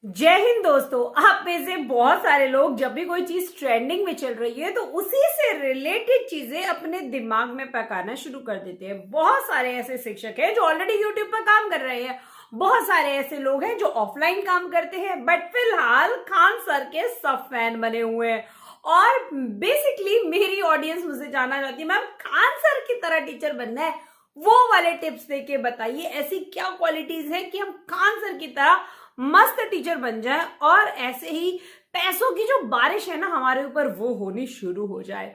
जय हिंद दोस्तों। आप में से बहुत सारे लोग जब भी कोई चीज ट्रेंडिंग में चल रही है तो उसी से रिलेटेड चीजें अपने दिमाग में पकाना शुरू कर देते हैं। बहुत सारे ऐसे शिक्षक हैं जो ऑलरेडी यूट्यूब पर काम कर रहे हैं, बहुत सारे ऐसे लोग हैं जो ऑफलाइन काम करते हैं, बट फिलहाल खान सर के सब फैन बने हुए हैं। और बेसिकली मेरी ऑडियंस मुझे जानना चाहती है, मैम खान सर की तरह टीचर बनना है, वो वाले टिप्स देके बताइए ऐसी क्या क्वालिटीज है कि हम खान सर की तरह मस्त टीचर बन जाए और ऐसे ही पैसों की जो बारिश है ना हमारे ऊपर वो होनी शुरू हो जाए।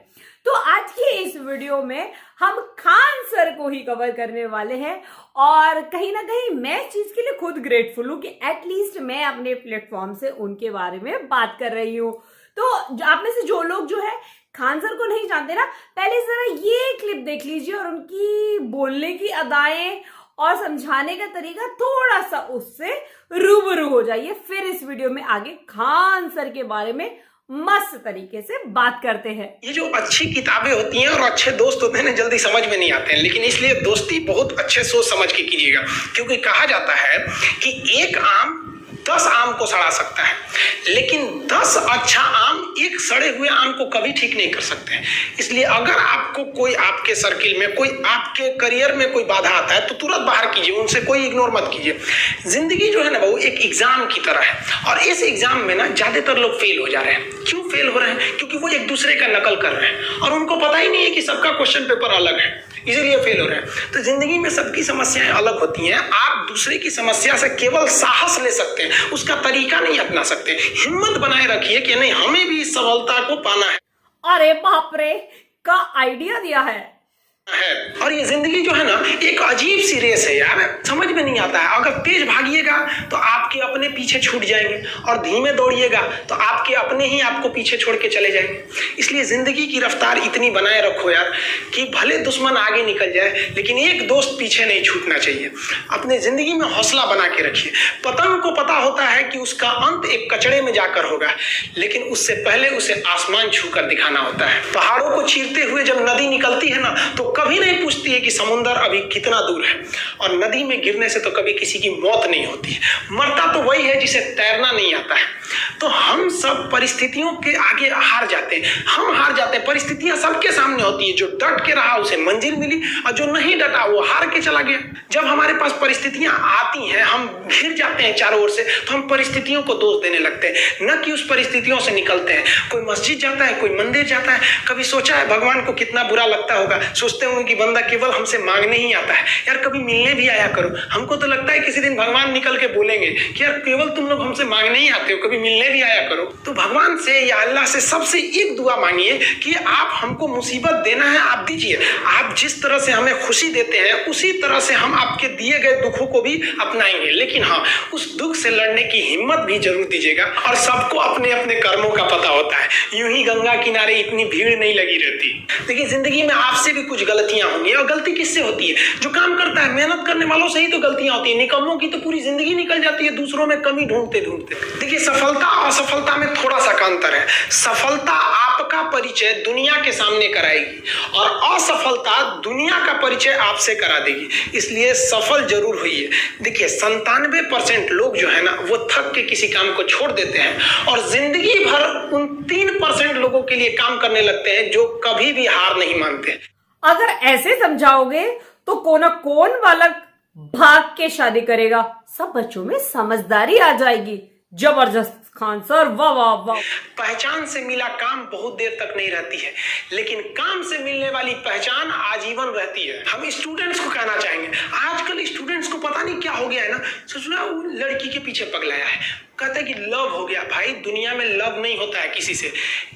तो आज की इस वीडियो में हम खान सर को ही कवर करने वाले हैं और कहीं ना कहीं मैं इस चीज के लिए खुद ग्रेटफुल हूं कि एटलीस्ट मैं अपने प्लेटफॉर्म से उनके बारे में बात कर रही हूं। तो आप में से जो लोग जो है खान सर को नहीं जानते ना, पहले जरा ये क्लिप देख लीजिए और उनकी बोलने की अदाएं और समझाने का तरीका थोड़ा सा उससे रूबरू हो जाइए। फिर इस वीडियो में आगे खान सर के बारे में मस्त तरीके से बात करते हैं। ये जो अच्छी किताबें होती हैं और अच्छे दोस्त होते हैं ना, जल्दी समझ में नहीं आते हैं, लेकिन इसलिए दोस्ती बहुत अच्छे सोच समझ के कीजिएगा, क्योंकि कहा जाता है कि एक आम 10 आम को सड़ा सकता है, लेकिन 10 अच्छा आम एक सड़े हुए आम को कभी ठीक नहीं कर सकते हैं। इसलिए अगर आपको कोई आपके सर्किल में, कोई आपके करियर में कोई बाधा आता है तो तुरंत बाहर कीजिए, उनसे कोई इग्नोर मत कीजिए। जिंदगी जो है ना वो एक एग्जाम की तरह है और इस एग्जाम में ना ज्यादातर लोग फेल हो जा रहे हैं। क्यों फेल हो रहे हैं? क्योंकि वो एक दूसरे का नकल कर रहे हैं और उनको पता ही नहीं है कि सबका क्वेश्चन पेपर अलग है, इसीलिए फेल हो रहे हैं। तो जिंदगी में सबकी समस्याएं अलग होती हैं। आप दूसरे की समस्या से केवल साहस ले सकते हैं, उसका तरीका नहीं अपना सकते। हिम्मत बनाए रखिए कि नहीं, हमें भी इस सफलता को पाना है। अरे बाप रे, का आइडिया दिया है। और ये जिंदगी जो है ना एक अजीब सी रेस है यार, समझ में नहीं आता है। अगर तेज भागिएगा तो आपके अपने पीछे छूट जाएंगे और धीमे दौड़िएगा तो आपके अपने ही आपको पीछे छोड़ के चले जाएंगे। इसलिए जिंदगी की रफ्तार इतनी बनाए रखो यार कि भले दुश्मन आगे निकल जाए लेकिन एक दोस्त पीछे नहीं छूटना चाहिए। अपने जिंदगी में हौसला बना के रखिए। पतंग को पता होता है कि उसका अंत एक कचड़े में जाकर होगा, लेकिन उससे पहले उसे आसमान छूकर दिखाना होता है। पहाड़ों को चीरते हुए जब नदी निकलती है ना तो कभी नहीं पूछती है कि समुद्र अभी कितना दूर है, और नदी में गिरने से तो कभी किसी की मौत नहीं होती है। मरता तो वही है जिसे तैरना नहीं आता है। तो हम सब परिस्थितियों के आगे हार जाते हैं, हम हार जाते हैं। परिस्थितियां सबके सामने होती है, जो डट के रहा उसे मंजिल मिली और जो नहीं डटा वो हार के चला गया। जब हमारे पास परिस्थितियां आती हैं, हम घिर जाते हैं चारों ओर से, तो हम परिस्थितियों को दोष देने लगते हैं, न कि उस परिस्थितियों से निकलते हैं। कोई मस्जिद जाता है, कोई मंदिर जाता है, कभी सोचा है भगवान को कितना बुरा लगता होगा? सोचते होंगे कि बंदा केवल हमसे मांगने ही आता है, यार कभी मिलने भी आया करो। हमको तो लगता है किसी दिन भगवान निकल के बोलेंगे कि यार केवल तुम लोग हमसे मांगने ही आते हो, कभी मिलने भी आया करो। तो भगवान से या अल्लाह से सबसे एक दुआ मांगिए कि आप हमको मुसीबत देना है, आप दीजिए। आप जिस तरह से हमें खुशी देते हैं उसी तरह से हम आपके दिए गए दुखों को भी अपनाएंगे, लेकिन हाँ, उस दुख से लड़ने की हिम्मत भी जरूर दीजिएगा। और सबको अपने अपने कर्मों का पता होता है, यूं ही गंगा किनारे इतनी भीड़ नहीं लगी रहती। देखिए जिंदगी में आपसे भी कुछ गलतियां होंगी, और गलती किससे होती है? जो काम करता है, मेहनत करने वालों से ही तो गलतियां होती है। निकम्मों की तो पूरी जिंदगी निकल जाती है दूसरों में कमी ढूंढते ढूंढते। देखिए सफलता और असफलता में थोड़ा सा का अंतर है। सफलता आपका परिचय दुनिया के सामने कराएगी और असफलता दुनिया का परिचय आपसे करा देगी। इसलिए सफल जरूर होइए। देखिए 97% लोग जो है ना वो थक के किसी काम को छोड़ देते हैं और जिंदगी भर उन 3% लोगों के लिए काम करने लगते हैं जो कभी भी हार नहीं मानते। अगर ऐसे समझाओगे तो कौन बालक भाग के शादी करेगा? सब बच्चों में समझदारी आ जाएगी। जबरदस्त खान सर, वाह वाह वाह। पहचान से मिला काम बहुत देर तक नहीं रहती है, लेकिन काम से मिलने वाली पहचान आजीवन रहती है। हम स्टूडेंट्स को कहना चाहेंगे, आजकल स्टूडेंट्स को पता नहीं क्या हो गया है ना, सोचना वो लड़की के पीछे पगलाया है, कहते हैं कि लव हो गया। भाई दुनिया में लव नहीं होता है किसी से,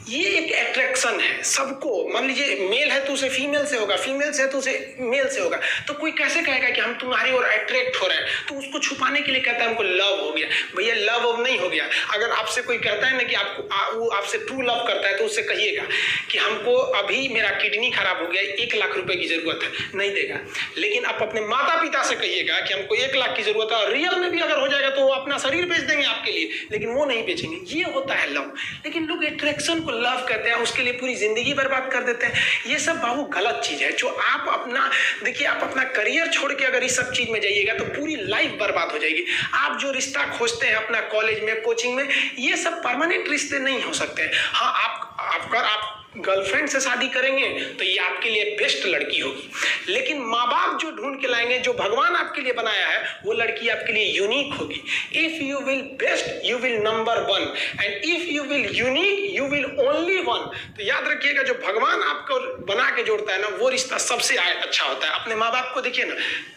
ये एक अट्रैक्शन है सबको। मान लीजिए मेल है तो उसे फीमेल से होगा, फीमेल से है तो उसे मेल से होगा। तो कोई कैसे कहेगा कि हम तुम्हारी ओर अट्रैक्ट हो रहे हैं? तो उसको छुपाने के लिए कहता है हमको लव हो गया। भैया लव नहीं हो गया। अगर आपसे कोई कहता है ना कि आपको वो आपसे ट्रू लव करता है तो उससे कहिएगा कि हमको अभी मेरा किडनी खराब हो गया, 1 लाख रुपए की जरूरत है, नहीं देगा। लेकिन आप अपने माता पिता से कहिएगा कि हमको 1 लाख की जरूरत है, और रियल में भी अगर हो जाएगा तो वो अपना शरीर बेच देंगे आपके लिए, लेकिन वो नहीं बेचेंगे। ये होता है लव। लेकिन लोग अट्रैक्शन को लव कहते हैं, उसके लिए पूरी जिंदगी बर्बाद कर देते हैं। ये सब बाबू गलत चीज है। जो आप अपना देखिए, आप अपना करियर छोड़ के अगर इस सब चीज में जाइएगा तो पूरी लाइफ बर्बाद हो जाएगी। आप जो रिश्ता खोजते हैं अपना कॉलेज कॉलेज में, कोचिंग में, ये सब परमानेंट रिश्ते नहीं हो सकते। हाँ, आप गर्लफ्रेंड से शादी करेंगे तो ये आपके लिए बेस्ट लड़की होगी, लेकिन माँ बाप जो ढूंढ के लाएंगे, जो भगवान आपके लिए बनाया है, वो लड़की आपके लिए यूनिक होगी। If you will best you will number 1, and if you will unique you will only 1। तो याद रखिएगा, जो भगवान आपको बना के जोड़ता है ना, वो रिश्ता सबसे अच्छा होता है। अपने माँ बाप को देखिए ना,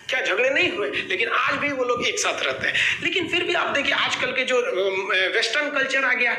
क्या झगड़े नहीं हुए, लेकिन आज भी वो लोग एक साथ रहते हैं। लेकिन फिर भी आप देखिए, आजकल के जो वेस्टर्न कल्चर आ गया,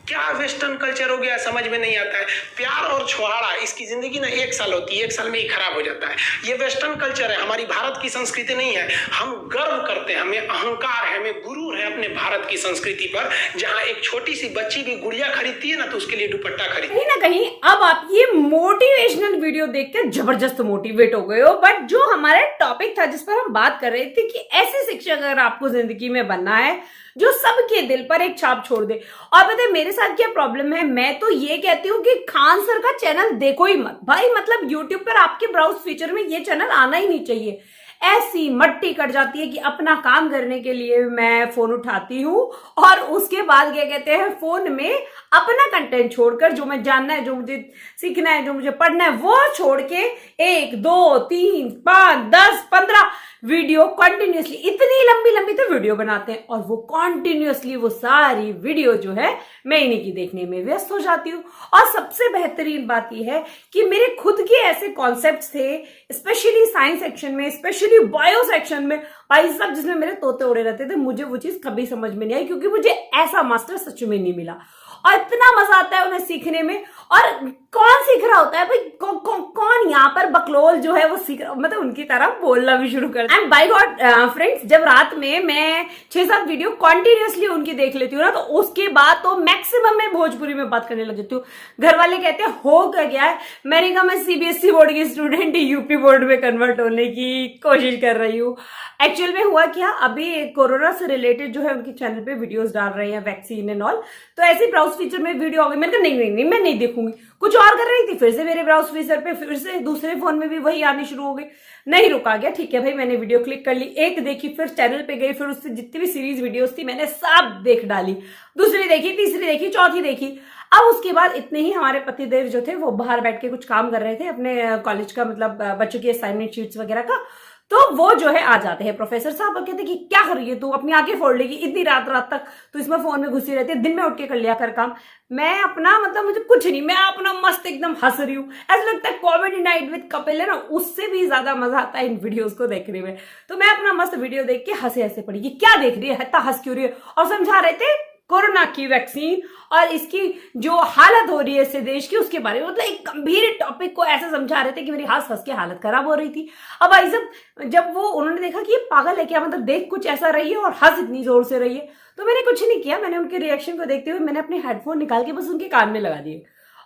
क्या वेस्टर्न कल्चर हो गया, समझ में नहीं आता है। प्यार और छोहाड़ा, इसकी जिंदगी ना 1 साल होती है, 1 साल में ही खराब हो जाता है। ये वेस्टर्न कल्चर है, हमारी भारत की संस्कृति नहीं है। हम गर्व करते हैं, हमें अहंकार है, हमें गुरूर है अपने भारत की संस्कृति पर। जहां एक छोटी सी बच्ची भी गुड़िया खरीदती है ना, तो उसके लिए दुपट्टा खरीदती है। कहीं ना कहीं अब आप ये मोटिवेशनल वीडियो देखकर जबरदस्त मोटिवेट हो गए हो, बट जो हमारा टॉपिक था जिस पर हम बात कर रहे थे कि ऐसे शिक्षक अगर आपको जिंदगी में बनना है जो सबके दिल पर एक छाप छोड़ दे। और पता है मेरे साथ क्या प्रॉब्लम है, मैं तो ये कहती हूँ कि खान सर का चैनल देखो ही मत भाई। मतलब यूट्यूब पर आपके ब्राउज फीचर में ये चैनल आना ही नहीं चाहिए। ऐसी मट्टी कट जाती है कि अपना काम करने के लिए मैं फोन उठाती हूँ और उसके बाद क्या कहते हैं, फोन में अपना कंटेंट छोड़कर, जो मैं जानना है, जो मुझे सीखना है, जो मुझे पढ़ना है, वो छोड़ के 1 2 3 5 10 15 वीडियो कंटिन्यूअसली, इतनी लंबी लंबी तो वीडियो बनाते हैं, और वो कंटिन्यूअसली वो सारी वीडियो जो है मैं इन्हीं की देखने में व्यस्त हो जाती हूँ। और सबसे बेहतरीन बात यह है कि मेरे खुद के ऐसे कॉन्सेप्ट्स थे, स्पेशली साइंस सेक्शन में, स्पेशली बायो सेक्शन में, भाई साहब, जिसमें मेरे तोते उड़े रहते थे। मुझे वो चीज कभी समझ में नहीं आई, क्योंकि मुझे ऐसा मास्टर सच में नहीं मिला। और इतना मजा आता है उन्हें सीखने में। और कौन सीख रहा होता है भाई, कौन यहाँ पर बकलोल जो है वो सीख रहा, मतलब उनकी तरह बोलना भी शुरू कर। एंड बाय गॉड फ्रेंड्स, जब रात में मैं 6-7 वीडियो कंटिन्यूअसली उनकी देख लेती हूँ ना, तो उसके बाद तो मैक्सिमम मैं भोजपुरी में बात करने लग जाती हूँ। घर वाले कहते हैं हो गया है, मैंने कहा मैं सीबीएसई बोर्ड की स्टूडेंट यूपी बोर्ड में कन्वर्ट होने की कोशिश कर रही हूँ। एक्चुअल में हुआ क्या, अभी कोरोना से रिलेटेड जो है उनके चैनल पे वीडियोस डाल रहे हैं, वैक्सीन एंड ऑल, तो ऐसे ब्राउज फीचर में वीडियो आ गई। मैंने कहा नहीं मैं नहीं देखूंगी। कुछ और कर रही थी, फिर से मेरे ब्राउज फीचर पे फिर से दूसरे फोन में भी वही आनी शुरू हो गई। नहीं रुका गया, ठीक है भाई, मैंने वीडियो क्लिक कर ली, एक देखी, फिर चैनल पे गई, फिर उससे जितनी भी सीरीज वीडियोस थी मैंने सब देख डाली, दूसरी देखी, तीसरी देखी, चौथी देखी। अब उसके बाद इतने ही हमारे पतिदेव जो थे वो बाहर बैठ के कुछ काम कर रहे थे अपने कॉलेज का, मतलब बच्चों की असाइनमेंट शीट्स वगैरह का। तो वो जो है आ जाते हैं प्रोफेसर साहब और कहते हैं कि क्या कर रही है तू, अपनी आंखें फोड़ लेगी, इतनी रात तक तो इसमें फोन में घुसी रहती है, दिन में उठ के कर लिया कर काम। मैं अपना मतलब मुझे कुछ नहीं, मैं अपना मस्त एकदम हंस रही हूँ। ऐसा लगता है कॉमेडी नाइट विद कपिल है ना, उससे भी ज्यादा मजा आता है इन वीडियोस को देखने में। तो मैं अपना मस्त वीडियो देख के हंसे हंसे पड़ी कि क्या देख रही है, इतना हंस क्यों रही है। और समझा रहे थे कोरोना की वैक्सीन और इसकी जो हालत हो रही है इससे देश की, उसके बारे में, मतलब एक गंभीर टॉपिक को ऐसे समझा रहे थे कि मेरी हंस हंस के हालत खराब हो रही थी। अब भाई साहब, जब वो उन्होंने देखा कि ये पागल है क्या, मतलब देख कुछ ऐसा रही है और हंस इतनी जोर से रही है, तो मैंने कुछ नहीं किया। मैंने उनके रिएक्शन को देखते हुए मैंने अपने हेडफोन निकाल के बस उनके कान में लगा दिए।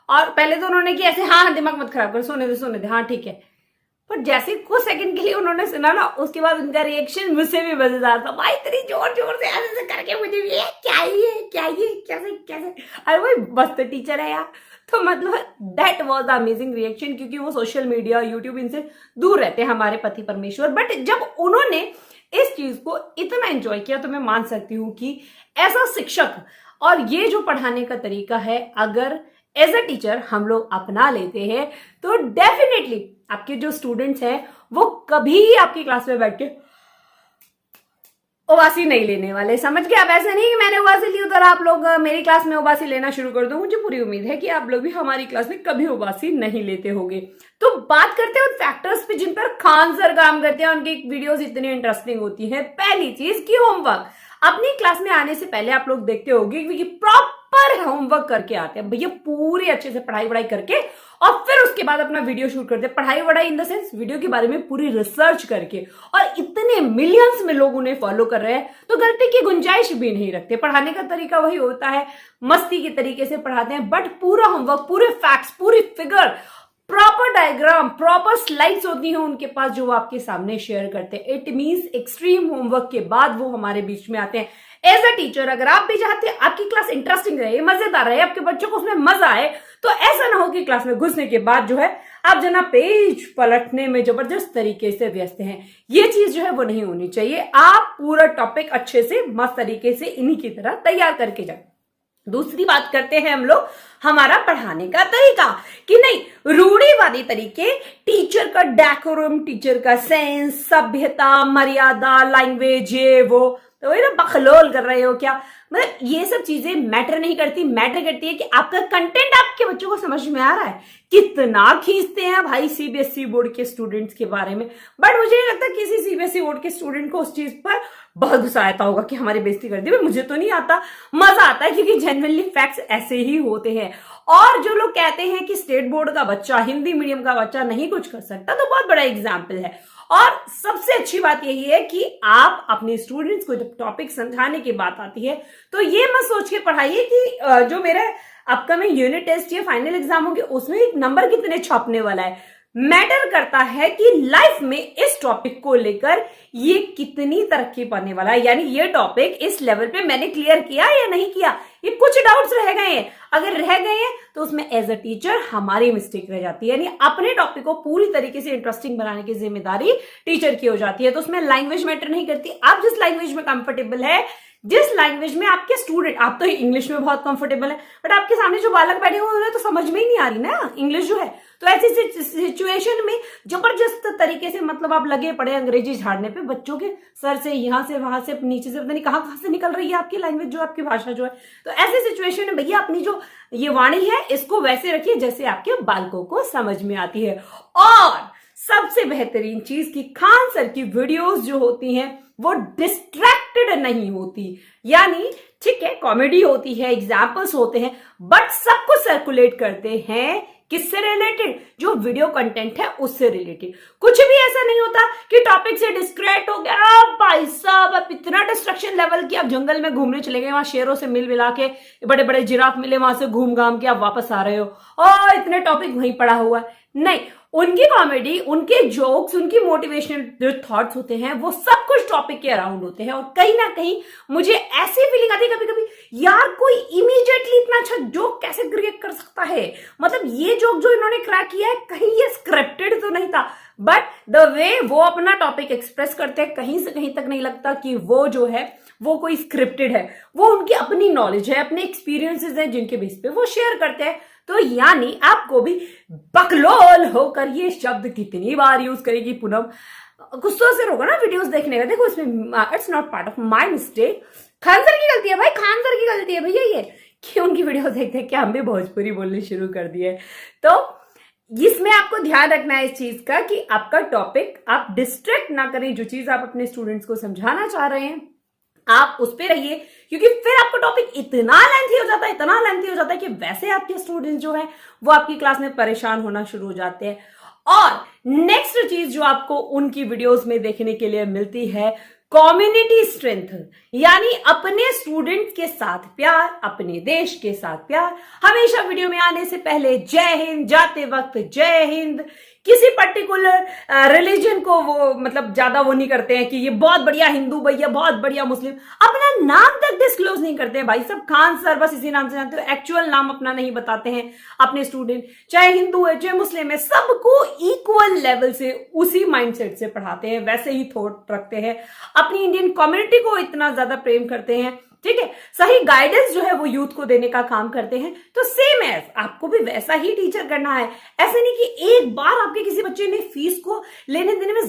और पहले तो उन्होंने कि ऐसे हाँ दिमाग मत खराब कर, सोने दे, हाँ ठीक है। पर जैसे कुछ सेकंड के लिए उन्होंने सुना ना, उसके बाद उनका रिएक्शन मुझसे भी मजेदार था। भाई इतनी जोर जोर से ऐसे करके मुझे भी क्या ये कैसे, अरे भाई बस तो टीचर है यार। तो मतलब that was the amazing reaction, क्योंकि वो सोशल मीडिया, यूट्यूब, इनसे दूर रहते हैं हमारे पति परमेश्वर। बट जब उन्होंने इस चीज को इतना एंजॉय किया, तो मैं मान सकती हूँ कि ऐसा शिक्षक और ये जो पढ़ाने का तरीका है, अगर एज अ टीचर हम लोग अपना लेते हैं, तो डेफिनेटली आपके जो स्टूडेंट्स हैं वो कभी आपकी क्लास में बैठ के उबासी नहीं लेने वाले। समझ गए? अब ऐसा नहीं कि मैंने उबासी ली उधर आप लोग मेरी क्लास में उबासी लेना शुरू कर दो। मुझे पूरी उम्मीद है कि आप लोग भी हमारी क्लास में कभी उबासी नहीं लेते होंगे। तो बात करते हैं उन फैक्टर्स पे जिन पर खान सर काम करते हैं, उनकी वीडियोस इतनी इंटरेस्टिंग होती हैं। पहली चीज की होमवर्क। अपनी क्लास में आने से पहले आप लोग देखते होंगे कि प्रॉपर होमवर्क करके आते हैं भैया, पूरी अच्छे से पढ़ाई वढ़ाई करके, और फिर उसके बाद अपना वीडियो शूट करते हैं। पढ़ाई वढ़ाई इन द सेंस वीडियो के बारे में पूरी रिसर्च करके, और इतने मिलियंस में लोग उन्हें फॉलो कर रहे हैं, तो गलती की गुंजाइश भी नहीं रखते। पढ़ाने का तरीका वही होता है, मस्ती के तरीके से पढ़ाते हैं, बट पूरा होमवर्क, पूरे फैक्ट्स, पूरी figure, proper diagram, proper slides होती हैं उनके पास, जो वो आपके सामने शेयर करते हैं। इट मींस एक्सट्रीम होमवर्क के बाद वो हमारे बीच में आते हैं। एज अ टीचर अगर आप भी चाहते हैं आपकी क्लास इंटरेस्टिंग रहे, मजेदार रहे, आपके बच्चों को उसमें मजा आए, तो ऐसा ना हो कि क्लास में घुसने के बाद जो है आप जना पेज पलटने में जबरदस्त तरीके से व्यस्त हैं। ये चीज जो है वो नहीं होनी चाहिए। आप पूरा टॉपिक अच्छे से मस्त तरीके से इन्हीं की तरह तैयार करके जाए। दूसरी बात करते हैं हम लोग हमारा पढ़ाने का तरीका, कि नहीं रूढ़िवादी तरीके, टीचर का डेकोरम, टीचर का सेंस, सभ्यता, मर्यादा, लैंग्वेज, ये वो, तो वही ना बखलोल कर रहे हो क्या? मतलब ये सब चीजें मैटर नहीं करती। मैटर करती है कि आपका कंटेंट आपके बच्चों को समझ में आ रहा है। कितना खींचते हैं भाई सीबीएसई बोर्ड के स्टूडेंट्स के बारे में, बट मुझे नहीं लगता किसी सीबीएसई बोर्ड के स्टूडेंट को उस चीज पर बहुत गुस्सा आता होगा कि हमारी बेइज्जती कर दी। मुझे तो नहीं आता, मजा आता है क्योंकि जेन्युइनली फैक्ट्स ऐसे ही होते हैं। और जो लोग कहते हैं कि स्टेट बोर्ड का बच्चा, हिंदी मीडियम का बच्चा नहीं कुछ कर सकता, तो बहुत बड़ा एग्जाम्पल है। और सबसे अच्छी बात यही है कि आप अपने स्टूडेंट्स को जब टॉपिक समझाने की बात आती है तो ये मत सोच के पढ़ाइए कि जो मेरा अपकमिंग यूनिट टेस्ट या फाइनल एग्जाम होंगे उसमें एक नंबर कितने छापने वाला है। मैटर करता है कि लाइफ में इस टॉपिक को लेकर ये कितनी तरक्की पाने वाला है, यानी ये टॉपिक इस लेवल पे मैंने क्लियर किया या नहीं किया। ये कुछ डाउट्स रह गए हैं, अगर रह गए हैं तो उसमें एज अ टीचर हमारी मिस्टेक रह जाती है, यानी अपने टॉपिक को पूरी तरीके से इंटरेस्टिंग बनाने की जिम्मेदारी टीचर की हो जाती है। तो उसमें लैंग्वेज मैटर नहीं करती। आप जिस लैंग्वेज में कंफर्टेबल है, जिस लैंग्वेज में आपके स्टूडेंट, आप तो इंग्लिश में बहुत कंफर्टेबल है बट आपके सामने जो बालक बैठे हुए उन्हें तो समझ में ही नहीं आ रही ना इंग्लिश जो है, तो ऐसी सिचुएशन में जबरदस्त तरीके से मतलब आप लगे पड़े अंग्रेजी झाड़ने पे, बच्चों के सर से, यहाँ से, वहां से, नीचे से, पता नहीं कहां से निकल रही है आपकी लैंग्वेज, जो आपकी भाषा जो है। तो ऐसी सिचुएशन में भैया अपनी जो ये वाणी है इसको वैसे रखिए जैसे आपके बालकों को समझ में आती है। और सबसे बेहतरीन चीज कि खान सर की वीडियोस जो होती हैं वो डिस्ट्रैक्टेड नहीं होती, यानी ठीक है कॉमेडी होती है, एग्जाम्पल्स होते हैं, बट सब कुछ सर्कुलेट करते हैं किससे रिलेटेड, जो वीडियो कंटेंट है उससे रिलेटेड। कुछ भी ऐसा नहीं होता कि टॉपिक से डिस्ट्रैक्ट हो गया, भाई साहब अब इतना डिस्ट्रक्शन लेवल कि आप जंगल में घूमने चले गए, वहां शेरों से मिल मिला के बड़े बड़े जिराफ मिले, वहां से घूम घाम के आप वापस आ रहे हो और इतने टॉपिक वहीं पड़ा हुआ है। नहीं, उनकी कॉमेडी, उनके जोक्स, उनकी मोटिवेशनल जो थॉट्स होते हैं वो सब कुछ टॉपिक के अराउंड होते हैं। और कहीं ना कहीं मुझे ऐसी फीलिंग आती है कभी कभी, यार कोई इमीडिएटली इतना अच्छा जोक कैसे क्रिएट कर सकता है, मतलब ये जोक जो इन्होंने क्रैक किया है कहीं ये स्क्रिप्टेड तो नहीं था, बट द वे वो अपना टॉपिक एक्सप्रेस करते हैं कहीं से कहीं तक नहीं लगता कि वो जो है वो कोई स्क्रिप्टेड है, वो उनकी अपनी नॉलेज है, अपने एक्सपीरियंसेस हैं जिनके बेस पे वो शेयर करते हैं। तो यानी आपको भी बकलोल होकर ये शब्द कितनी बार यूज करेगी पूनम, कुछ तो असर होगा ना वीडियोस देखने का। देखो इसमें it's not part of my mistake, Khan sir की गलती है भाई, खान सर की गलती है भैया ये कि उनकी वीडियो देख देख के हम भी भोजपुरी बोलनी शुरू कर दिए। तो इसमें आपको ध्यान रखना है इस चीज का कि आपका टॉपिक आप डिस्ट्रैक्ट ना करें, जो चीज आप अपने स्टूडेंट्स को समझाना चाह रहे हैं आप उस पे रहिए, क्योंकि फिर आपका टॉपिक इतना लेंथी हो जाता है, इतना लेंथी हो जाता है कि वैसे आपके स्टूडेंट्स जो है वो आपकी क्लास में परेशान होना शुरू हो जाते हैं। और नेक्स्ट चीज जो आपको उनकी वीडियोस में देखने के लिए मिलती है, कम्युनिटी स्ट्रेंथ, यानी अपने स्टूडेंट के साथ प्यार, अपने देश के साथ प्यार। हमेशा वीडियो में आने से पहले जय हिंद, जाते वक्त जय हिंद। किसी पर्टिकुलर रिलीजन को वो मतलब ज्यादा वो नहीं करते हैं कि ये बहुत बढ़िया हिंदू भैया, बहुत बढ़िया मुस्लिम, अपना नाम तक डिस्क्लोज नहीं करते हैं भाई सब। खान सर बस इसी नाम से जानते हो, एक्चुअल नाम अपना नहीं बताते हैं अपने स्टूडेंट, चाहे हिंदू है चाहे मुस्लिम है, सबको इक्वल लेवल से उसी माइंडसेट से पढ़ाते हैं, वैसे ही थॉट रखते हैं, अपनी इंडियन कम्युनिटी को इतना ज्यादा प्रेम करते हैं, ठीक है, सही गाइडेंस जो है वो यूथ को देने का काम करते हैं। तो सेम है, आपको भी वैसा ही टीचर करना है। ऐसे नहीं कि एक बार आपके किसी बच्चे ने फीस को लेने देने में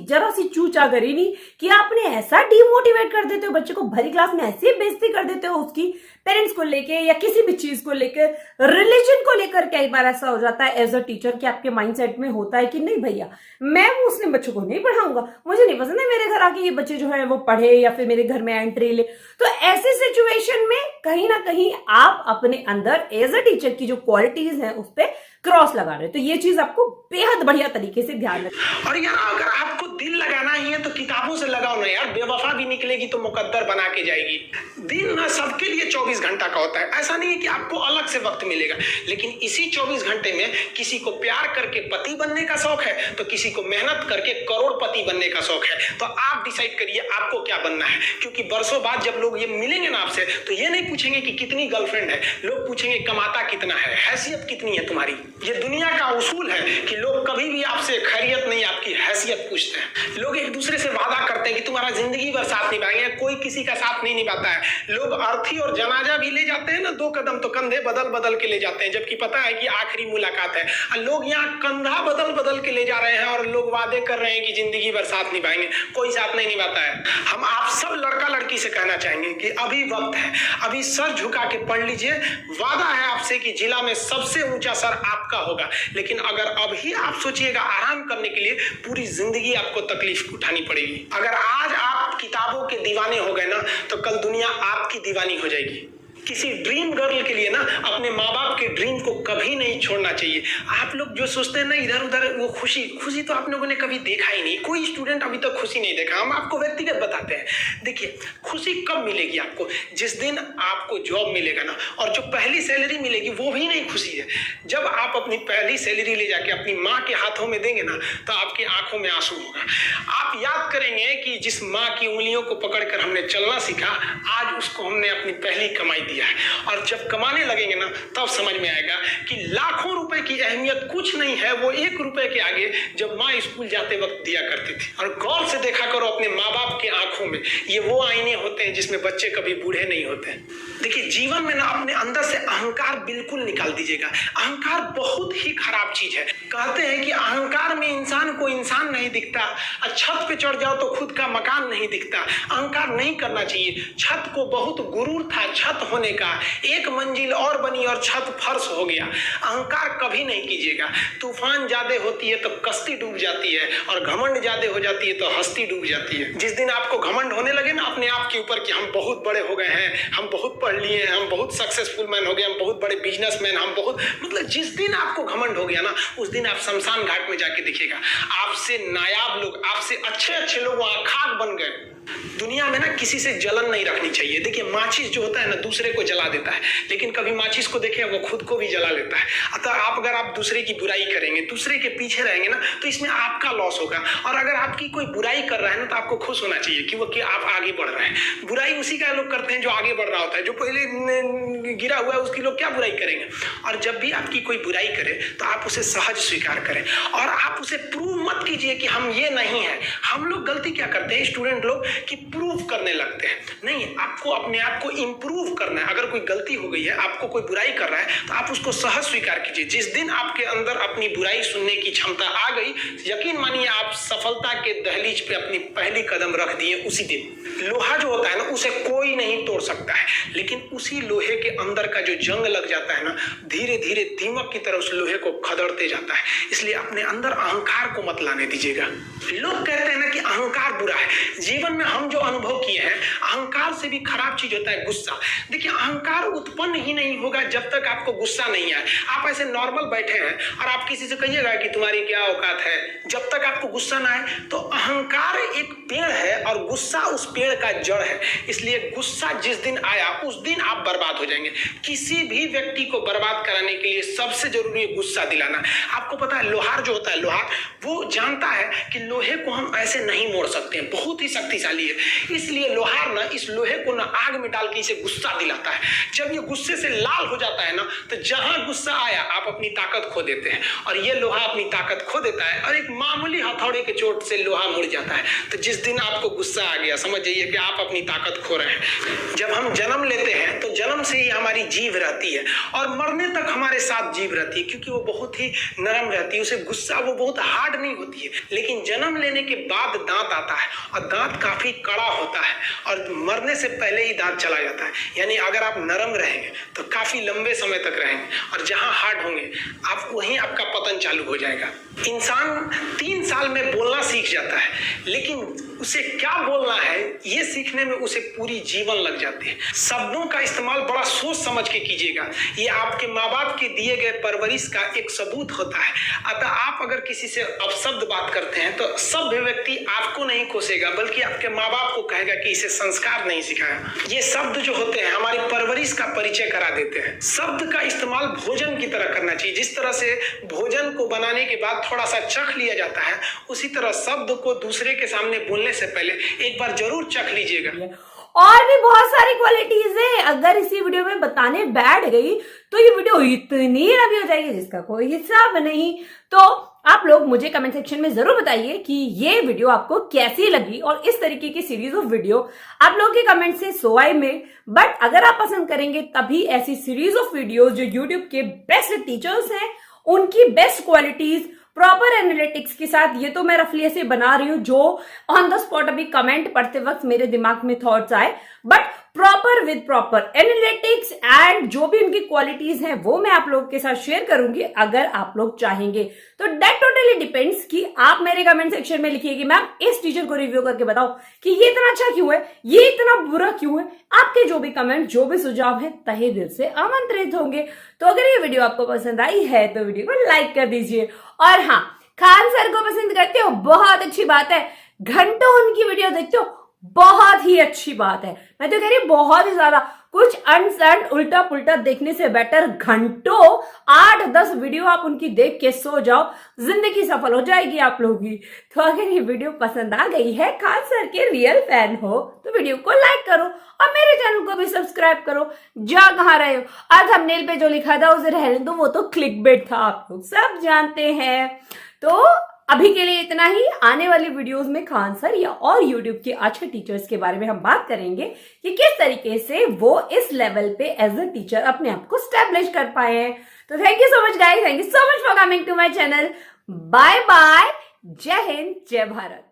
जरा सी चूचा करी नहीं कि आपने ऐसा डिमोटिवेट कर देते हो बच्चे को, भरी क्लास में ऐसी बेइज्जती कर देते हो उसकी, पेरेंट्स को लेके या किसी भी चीज को लेकर, रिलीजन को लेकर कई बार ऐसा हो जाता है एज अ टीचर कि आपके माइंडसेट में होता है कि नहीं भैया मैं मुस्लिम बच्चों को नहीं पढ़ाऊंगा, मुझे नहीं पसंद है मेरे घर आके ये बच्चे जो है वो पढ़े या फिर मेरे घर में एंट्री ले। तो ऐसे सिचुएशन में कहीं ना कहीं आप अपने अंदर एज अ टीचर की जो क्वालिटीज हैं उस पर क्रॉस लगा रहे, तो ये चीज आपको बेहद बढ़िया तरीके से ध्यान रखना। और यार अगर आपको दिल लगाना ही है तो किताबों से लगाओ ना यार, बेवफा भी निकलेगी तो मुकद्दर बना के जाएगी। दिन ना सबके लिए 24 घंटा का होता है, ऐसा नहीं है कि आपको अलग से वक्त मिलेगा, लेकिन इसी 24 घंटे में किसी को प्यार करके पति बनने का शौक है तो किसी को मेहनत करके करोड़पति बनने का शौक है। तो आप डिसाइड करिए आपको क्या बनना है, क्योंकि बरसों बाद जब लोग ये मिलेंगे ना आपसे तो ये नहीं पूछेंगे कि कितनी गर्लफ्रेंड है, लोग पूछेंगे कमाता कितना है, हैसियत कितनी है तुम्हारी। ये दुनिया का उसूल है कि लोग कभी भी आपसे खैरियत नहीं, आपकी हैसियत पूछते हैं। लोग एक दूसरे से वादा करते हैं कि तुम्हारा जिंदगी भर साथ निभाएंगे, कोई किसी का साथ नहीं निभाता है। लोग अर्थी और जनाजा भी ले जाते हैं ना 2 कदम, तो कंधे बदल बदल के ले जाते हैं, जबकि पता है कि आखिरी मुलाकात है। और लोग यहाँ कंधा बदल बदल के ले जा रहे हैं और लोग वादे कर रहे हैं कि जिंदगी भर साथ निभाएंगे, कोई साथ नहीं निभाता है। हम आप सब लड़का लड़की से कहना चाहेंगे कि अभी वक्त है, अभी सर झुका के पढ़ लीजिए। वादा है आपसे कि जिला में सबसे ऊंचा सर आपका होगा, लेकिन अगर अभी आप सोचिएगा आराम करने के लिए, पूरी जिंदगी आपको तकलीफ उठानी पड़ेगी। अगर आज आप किताबों के दीवाने हो गए ना, तो कल दुनिया आपकी दीवानी हो जाएगी। किसी ड्रीम गर्ल के लिए ना अपने माँ बाप के ड्रीम को कभी नहीं छोड़ना चाहिए। आप लोग जो सोचते हैं ना इधर उधर, वो खुशी तो आप लोगों ने कभी देखा ही नहीं। कोई स्टूडेंट अभी तक खुशी नहीं देखा। हम आपको व्यक्तिगत बताते हैं। देखिए, खुशी कब मिलेगी आपको? जिस दिन आपको जॉब मिलेगा ना, और जो पहली सैलरी मिलेगी वो भी नहीं खुशी है। जब आप अपनी पहली सैलरी ले जाके अपनी माँ के हाथों में देंगे ना, तो आपकी आंखों में आंसू होगा। आप याद करेंगे कि जिस माँ की उंगलियों को पकड़कर हमने चलना सीखा, आज उसको हमने अपनी पहली कमाई दी है। और जब कमाने लगेंगे ना, तब समझ में आएगा कि लाखों रुपए की अहमियत कुछ नहीं है, वो 1 रुपए के आगे जब माँ स्कूल जाते वक्त दिया करती थी। और गौर से देखा करो अपने माँ बाप की आंखों में, ये वो आईने होते हैं जिसमें बच्चे कभी बूढ़े नहीं होते। देखिए, जीवन में ना अपने अंदर से अहंकार बिल्कुल निकाल दीजिएगा। अहंकार बहुत ही खराब चीज है। कहते हैं कि अहंकार में इंसान को इंसान नहीं दिखता, और छत पे चढ़ जाओ तो खुद का मकान नहीं दिखता। अहंकार नहीं करना चाहिए। छत को बहुत गुरूर था छत होने का, 1 मंजिल और बनी और छत फर्श हो गया। अहंकार कभी नहीं कीजिएगा। तूफान ज्यादा होती है तो कश्ती डूब जाती है, और घमंड ज्यादा हो जाती है तो हस्ती डूब जाती है। जिस दिन आपको घमंड होने लगे ना अपने आप के ऊपर कि हम बहुत बड़े हो गए हैं, हम बहुत पढ़ लिए हैं, हम बहुत सक्सेसफुल मैन हो गए, हम बहुत बड़े बिजनेसमैन, हम बहुत, मतलब जिस दिन आपको घमंड हो गया ना, उस दिन आप शमशान घाट में जाके देखिएगा, आपसे नायाब लोग, आपसे अच्छे अच्छे लोग वहां खाक बन गए। दुनिया में ना किसी से जलन नहीं रखनी चाहिए। देखिए, माचिस जो होता है ना दूसरे को जला देता है, लेकिन कभी माचिस को देखे वो खुद को भी जला लेता है। अतः अगर आप दूसरे की बुराई करेंगे, दूसरे के पीछे रहेंगे ना, तो इसमें आपका लॉस होगा। और अगर आपकी कोई बुराई कर रहा है ना, तो आपको खुश होना चाहिए कि आप आगे बढ़ रहे हैं। बुराई उसी का लोग करते हैं जो आगे बढ़ रहा होता है। जो पहले गिरा हुआ है उसकी लोग क्या बुराई करेंगे? और जब भी आपकी कोई बुराई करे तो आप उसे सहज स्वीकार करें, और आप उसे प्रूव मत कीजिए कि हम ये नहीं है। हम लोग गलती क्या करते हैं स्टूडेंट लोग, कि प्रूव करने लगते हैं। नहीं, आपको अपने आप को इंप्रूव करना है। अगर कोई गलती हो गई है, आपको कोई बुराई कर रहा है, तो आप उसको सहज स्वीकार कीजिए। जिस दिन आपके अंदर अपनी बुराई सुनने की क्षमता आ गई, यकीन मानिए आप सफलता के दहलीज पे अपनी पहली कदम रख दिए उसी दिन। लोहा जो होता है ना, उसे कोई नहीं तोड़ सकता है, लेकिन उसी लोहे के अंदर का जो जंग लग जाता है ना, धीरे धीरे दीमक की तरह उस लोहे को खदड़ते जाता है। इसलिए अपने अंदर अहंकार को मत लाने दीजिएगा। लोग कहते हैं ना कि अहंकार बुरा है। जीवन में हम जो अनुभव किए हैं, अहंकार से भी खराब चीज होता है गुस्सा। देखिए, अहंकार उत्पन्न ही नहीं होगा जब तक आपको गुस्सा नहीं आए। आप ऐसे नॉर्मल बैठे हैं और आप किसी से कहिएगा कि तुम्हारी क्या औकात है, जब तक आपको गुस्सा ना आए। तो अहंकार एक पेड़ है और गुस्सा उस पेड़ का जड़ है। इसलिए गुस्सा जिस दिन आया उस दिन आप बर्बाद हो जाएंगे। किसी भी व्यक्ति को बर्बाद कराने के लिए सबसे जरूरी है गुस्सा दिलाना। आपको पता है, लोहार जो होता है, लोहार वो जानता है कि लोहे को हम ऐसे नहीं मोड़ सकते हैं, बहुत ही शक्तिशाली है। इसलिए लोहार ना इस लोहे को ना आग में डाल के इसे गुस्सा दिलाता है। जब ये गुस्से से लाल हो जाता है ना, तो जहां गुस्सा आया आप अपनी ताकत खो देते हैं, और ये लोहा अपनी ताकत खो देता है, और एक मामूली हथौड़े के चोट से लोहा मुड़ जाता है। तो जिस दिन आपको गुस्सा आ गया, समझ जाइए कि आप अपनी ताकत खो रहे हैं। जब हम जन्म लेते हैं तो जन्म से ही हमारी जीभ रहती है, और मरने तक हमारे साथ जीभ रहती है, क्योंकि वो बहुत ही नरम रहती है। उसे गुस्सा वो बहुत हार्ड नहीं होती है। लेकिन जन्म लेने के बाद दांत आता है, और दांत काफी कड़ा होता है, और मरने से पहले ही दांत चला जाता है। यानी अगर आप नरम रहेंगे तो काफी लंबे समय तक रहेंगे, और जहां हार्ड होंगे आप वहीं आपका पतन चालू हो जाएगा। इंसान 3 साल में बोलना सीख जाता है, लेकिन उसे क्या बोलना है ये सीखने में उसे पूरी जीवन लग जाती है। शब्दों का इस्तेमाल बड़ा सोच समझ के कीजिएगा। ये आपके माँ बाप के दिए गए परवरिश का एक सबूत होता है। अतः आप अगर किसी से अपशब्द बात करते हैं तो सभ्य व्यक्ति आपको नहीं कोसेगा, बल्कि आपके माँ बाप को कहेगा कि इसे संस्कार नहीं सिखाया। ये शब्द जो होते हैं हमारी परवरिश का परिचय करा देते हैं। शब्द का इस्तेमाल भोजन की तरह करना चाहिए। जिस तरह से भोजन को बनाने के बाद थोड़ा सा चख लिया जाता है, उसी तरह शब्द को दूसरे के सामने बोलने से पहले एक बार जरूर चख लीजिएगा। और भी बहुत सारी क्वालिटीज है, अगर इसी वीडियो में बताने बैठ गई तो ये वीडियो इतनी लंबी हो जाएगी जिसका कोई हिसाब नहीं। तो आप लोग मुझे कमेंट सेक्शन में जरूर बताइए कि ये वीडियो आपको कैसी लगी, और इस तरीके की सीरीज ऑफ वीडियो आप लोग के कमेंट से सो आई में। बट अगर आप पसंद करेंगे तभी ऐसी सीरीज ऑफ वीडियोस जो यूट्यूब के बेस्ट टीचर्स हैं उनकी बेस्ट क्वालिटीज प्रॉपर एनालिटिक्स के साथ, ये तो मैं रफली ऐसे बना रही हूं जो ऑन द स्पॉट अभी कमेंट पढ़ते वक्त मेरे दिमाग में थॉट्स आए, but proper with proper analytics and जो भी उनकी क्वालिटीज हैं वो मैं आप लोगों के साथ शेयर करूंगी अगर आप लोग चाहेंगे। तो दैट टोटली डिपेंड्स कि आप मेरे कमेंट सेक्शन में लिखिए कि मैम इस टीचर को रिव्यू करके बताओ कि ये इतना अच्छा क्यों है, ये इतना बुरा क्यों है। आपके जो भी कमेंट, जो भी सुझाव है तहे दिल से आमंत्रित होंगे। तो अगर ये वीडियो आपको पसंद आई है तो वीडियो को लाइक कर दीजिए, और हाँ, खान सर को पसंद करते हो बहुत अच्छी बात है, घंटों उनकी वीडियो देखते हो बहुत ही अच्छी बात है। मैं तो कह रही बहुत ही ज्यादा, कुछ अनसर्ट उल्टा पुल्टा देखने से बेटर घंटों 8-10 वीडियो आप उनकी देख के सो जाओ, जिंदगी सफल हो जाएगी आप लोगों की। तो अगर ये वीडियो पसंद आ गई है, खान सर के रियल फैन हो, तो वीडियो को लाइक करो और मेरे चैनल को भी सब्सक्राइब करो। जा कहाँ रहे हो, आज थंबनेल पे जो लिखा था उसे रहने दो, वो तो क्लिकबेट था, आप लोग सब जानते हैं। तो अभी के लिए इतना ही। आने वाली वीडियोस में खान सर या और यूट्यूब के अच्छे टीचर्स के बारे में हम बात करेंगे कि किस तरीके से वो इस लेवल पे एज अ टीचर अपने आप को स्टैब्लिश कर पाए हैं। तो thank you so much guys, thank you so much for coming to my channel. Bye bye, जय हिंद, जय भारत।